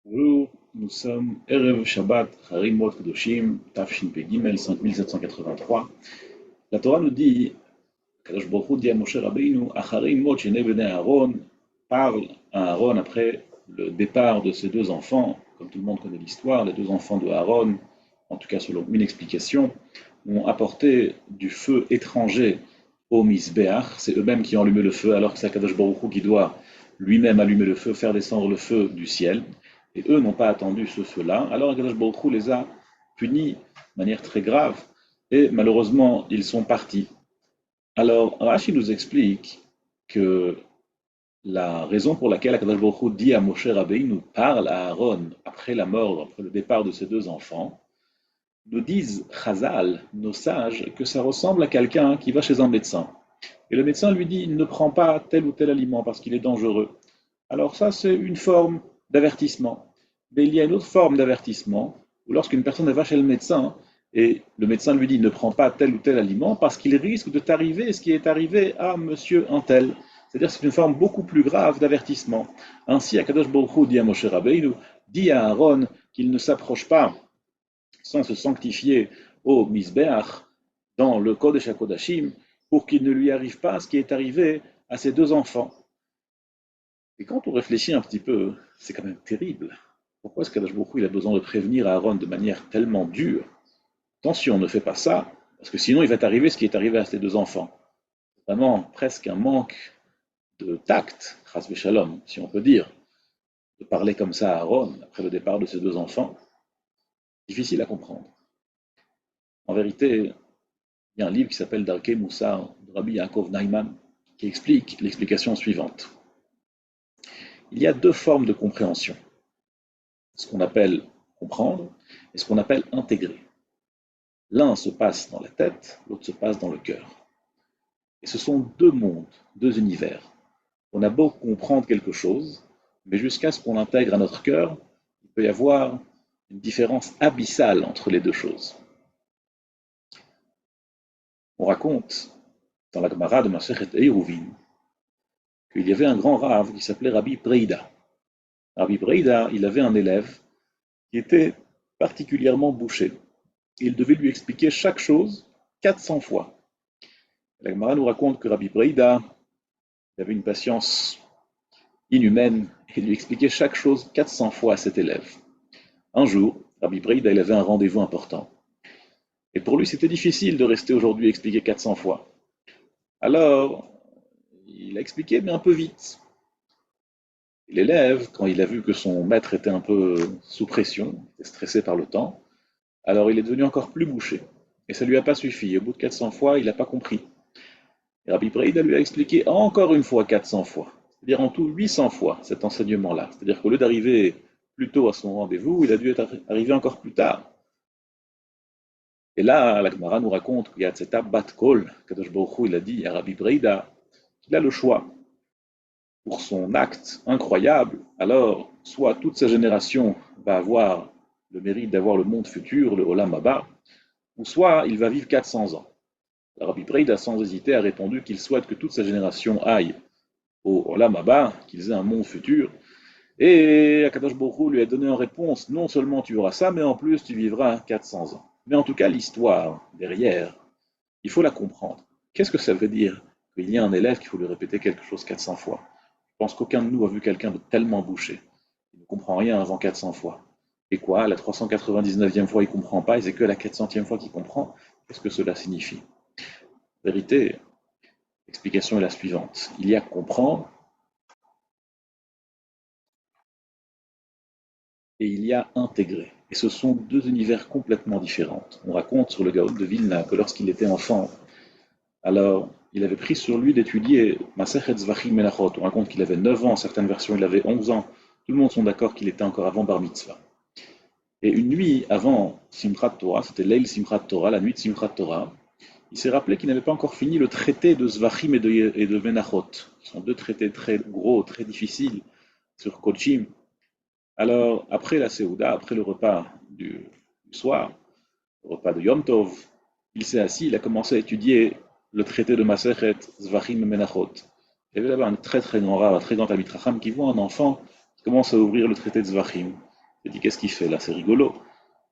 Bonjour, nous sommes Erev Shabbat, Harim Mot Kedoshim, Tafshin Pegimel 5783. La Torah nous dit, Kadosh Baruch Hu dit à Moshe Rabbeinu, Acharim Mot Shene Bnei Aaron, parle à Aaron après le départ de ses deux enfants. Comme tout le monde connaît l'histoire, les deux enfants de Aaron, en tout cas selon une explication, ont apporté du feu étranger au Misbéach. C'est eux-mêmes qui ont allumé le feu, alors que c'est Kadosh Baruch Hu qui doit lui-même allumer le feu, faire descendre le feu du ciel. Et eux n'ont pas attendu ce feu-là. Alors Kadosh Baruch Hu les a punis de manière très grave. Et malheureusement, ils sont partis. Alors Rashi nous explique que la raison pour laquelle Akadosh Baruch Hu dit à Moshe Rabbeinu, parle à Aaron après la mort, après le départ de ses deux enfants, nous disent Chazal, nos sages, que ça ressemble à quelqu'un qui va chez un médecin. Et le médecin lui dit, ne prends pas tel ou tel aliment parce qu'il est dangereux. Alors ça, c'est une forme d'avertissement. Mais il y a une autre forme d'avertissement, où lorsqu'une personne va chez le médecin, et le médecin lui dit, ne prends pas tel ou tel aliment parce qu'il risque de t'arriver ce qui est arrivé à monsieur un tel. C'est-à-dire que c'est une forme beaucoup plus grave d'avertissement. Ainsi, Akadosh Baruch Hu dit à Moshe Rabbeinu, dit à Aaron qu'il ne s'approche pas sans se sanctifier au Misbeach, dans le Kodesh HaKodashim, pour qu'il ne lui arrive pas ce qui est arrivé à ses deux enfants. Et quand on réfléchit un petit peu, c'est quand même terrible. Pourquoi est-ce qu'Akadosh Baruch Hu, il a besoin de prévenir Aaron de manière tellement dure? Attention, ne fais pas ça, parce que sinon il va t'arriver ce qui est arrivé à ses deux enfants. C'est vraiment presque un manque de tact, chas v'shalom, si on peut dire, de parler comme ça à Aaron après le départ de ses deux enfants. Difficile à comprendre. En vérité, il y a un livre qui s'appelle Darkei Moussar de Rabbi Yaakov Naiman qui explique l'explication suivante. Il y a deux formes de compréhension, ce qu'on appelle comprendre et ce qu'on appelle intégrer. L'un se passe dans la tête, l'autre se passe dans le cœur. Et ce sont deux mondes, deux univers. On a beau comprendre quelque chose, mais jusqu'à ce qu'on l'intègre à notre cœur, il peut y avoir une différence abyssale entre les deux choses. On raconte dans la Gemara de Masechet Eruvin qu'il y avait un grand rave qui s'appelait Rabbi Breida. Rabbi Breida, il avait un élève qui était particulièrement bouché. Il devait lui expliquer chaque chose 400 fois. La Gemara nous raconte que Rabbi Breida avait une patience inhumaine et lui expliquait chaque chose 400 fois à cet élève. Un jour, Rabbi Breida, il avait un rendez-vous important. Et pour lui, c'était difficile de rester aujourd'hui expliquer 400 fois. Alors, il a expliqué, mais un peu vite. L'élève, quand il a vu que son maître était un peu sous pression, était stressé par le temps, alors il est devenu encore plus bouché. Et ça ne lui a pas suffi. Au bout de 400 fois, il n'a pas compris. Et Rabbi Breida lui a expliqué encore une fois 400 fois. C'est-à-dire en tout 800 fois cet enseignement-là. C'est-à-dire qu'au lieu d'arriver plus tôt à son rendez-vous, il a dû être arrivé encore plus tard. Et là, la Gemara nous raconte qu'il y a cette bat kol, Kadosh Baruch Hu, il a dit à Rabbi Breida qu'il a le choix. Pour son acte incroyable, alors soit toute sa génération va avoir le mérite d'avoir le monde futur, le Olam Haba, ou soit il va vivre 400 ans. Alors Rabbi Breida, sans hésiter, a répondu qu'il souhaite que toute sa génération aille au Olam Haba, qu'ils aient un monde futur. Et Akadosh Baruch Hu lui a donné en réponse, non seulement tu auras ça, mais en plus tu vivras 400 ans. Mais en tout cas, l'histoire derrière, il faut la comprendre. Qu'est-ce que ça veut dire qu'il y a un élève qu'il faut lui répéter quelque chose 400 fois? Je pense qu'aucun de nous a vu quelqu'un de tellement bouché. Il ne comprend rien avant 400 fois. Et quoi, la 399e fois, il ne comprend pas, et c'est que la 400e fois qu'il comprend. Qu'est-ce que cela signifie? En vérité, l'explication est la suivante. Il y a comprendre et il y a intégrer. Et ce sont deux univers complètement différents. On raconte sur le Gaon de Vilna que lorsqu'il était enfant, alors il avait pris sur lui d'étudier Masechet Zvachim Melachot. On raconte qu'il avait 9 ans, certaines versions il avait 11 ans. Tout le monde sont d'accord qu'il était encore avant Bar Mitzvah. Et une nuit avant Simchat Torah, c'était Leil Simchat Torah, la nuit de Simchat Torah, il s'est rappelé qu'il n'avait pas encore fini le traité de Zvachim et de Menachot, qui sont deux traités très gros, très difficiles sur Kochim. Alors, après la Séouda, après le repas du soir, le repas de Yom Tov, il s'est assis, il a commencé à étudier le traité de Masechet Zvachim et Menachot. Il y avait là-bas un très très grand rave, un très grand Talmid Chacham qui voit un enfant qui commence à ouvrir le traité de Zvachim. Il dit, qu'est-ce qu'il fait là? C'est rigolo.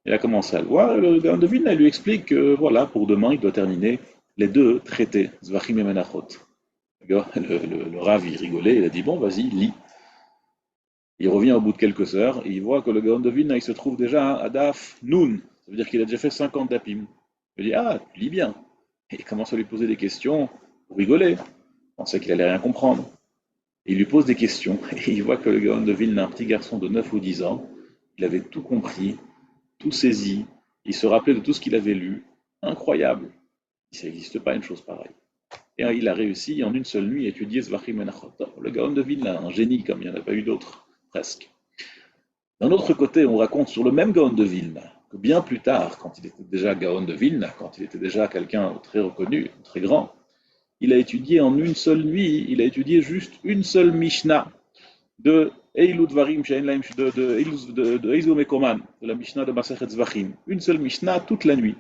Il a commencé à le voir. Le Gaon de Vilna lui explique que voilà, pour demain, il doit terminer les deux traités, Zvachim et Menachot. Le Rav, il rigolait, il a dit, bon, vas-y, lis. Il revient au bout de quelques heures et il voit que le Gaon de Vilna, il se trouve déjà à Daf Nun. Ça veut dire qu'il a déjà fait 50 dapim. Il dit, ah, tu lis bien. Et il commence à lui poser des questions pour rigoler. Il pensait qu'il allait rien comprendre. Et il lui pose des questions et il voit que le Gaon de Vilna, un petit garçon de 9 ou 10 ans, il avait tout compris, tout saisi, il se rappelait de tout ce qu'il avait lu. Incroyable. Ça n'existe pas une chose pareille. Et il a réussi en une seule nuit à étudier Zvachim Menachot. Le Gaon de Vilna, un génie comme il n'y en a pas eu d'autres, presque. D'un autre côté, on raconte sur le même Gaon de Vilna que bien plus tard, quand il était déjà Gaon de Vilna, quand il était déjà quelqu'un de très reconnu, très grand, il a étudié en une seule nuit, il a étudié juste une seule Mishnah de Eilu Dvarim, de Eizu Mekoman, de la Mishnah de Masechet Zvachim. Une seule Mishnah toute la nuit.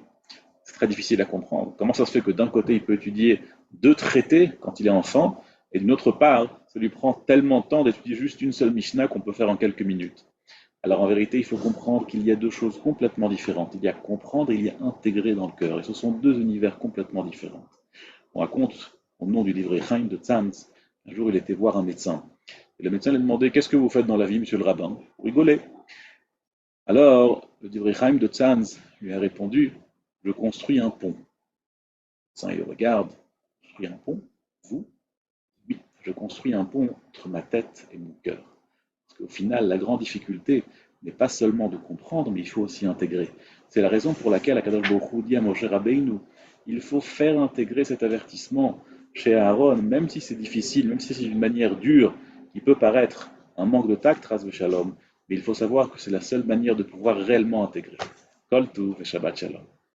C'est très difficile à comprendre. Comment ça se fait que d'un côté, il peut étudier deux traités quand il est enfant, et d'une autre part, ça lui prend tellement de temps d'étudier juste une seule Mishnah qu'on peut faire en quelques minutes. Alors en vérité, il faut comprendre qu'il y a deux choses complètement différentes. Il y a comprendre et il y a intégrer dans le cœur. Et ce sont deux univers complètement différents. On raconte, au nom du livre Chaim de Tzanz, un jour il était voir un médecin. Et le médecin lui a demandé, qu'est-ce que vous faites dans la vie, monsieur le rabbin? Vous rigolez. Alors, le livre Chaim de Tzanz lui a répondu, je construis un pont. Le médecin il le regarde, construis un pont? Vous? Oui, je construis un pont entre ma tête et mon cœur. Parce qu'au final, la grande difficulté n'est pas seulement de comprendre, mais il faut aussi intégrer. C'est la raison pour laquelle Akadosh Baruch Hu dit à Moshe Rabbeinu, il faut faire intégrer cet avertissement chez Aaron, même si c'est difficile, même si c'est d'une manière dure, qui peut paraître un manque de tact, ras v'shalom, mais il faut savoir que c'est la seule manière de pouvoir réellement intégrer. Kol tuv et Shabbat Shalom.